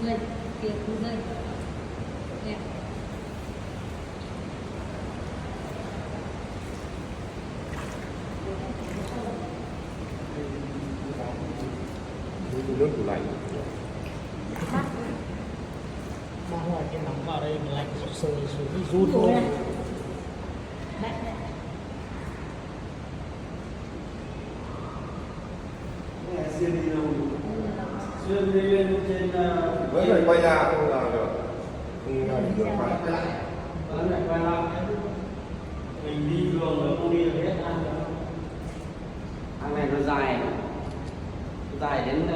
dây kia dây nè. Nước tủ lạnh. Ba hồi cái nóng vào đây mình lạnh sôi xuống đi run thôi. Xuyên đi đâu? Xuyên đi lên trên Vẫn phải quay ra không là được. Không là được phải. vẫn phải quay lại. Mình đi đường nó không đi được hết ăn đâu. Hàng này nó dài đến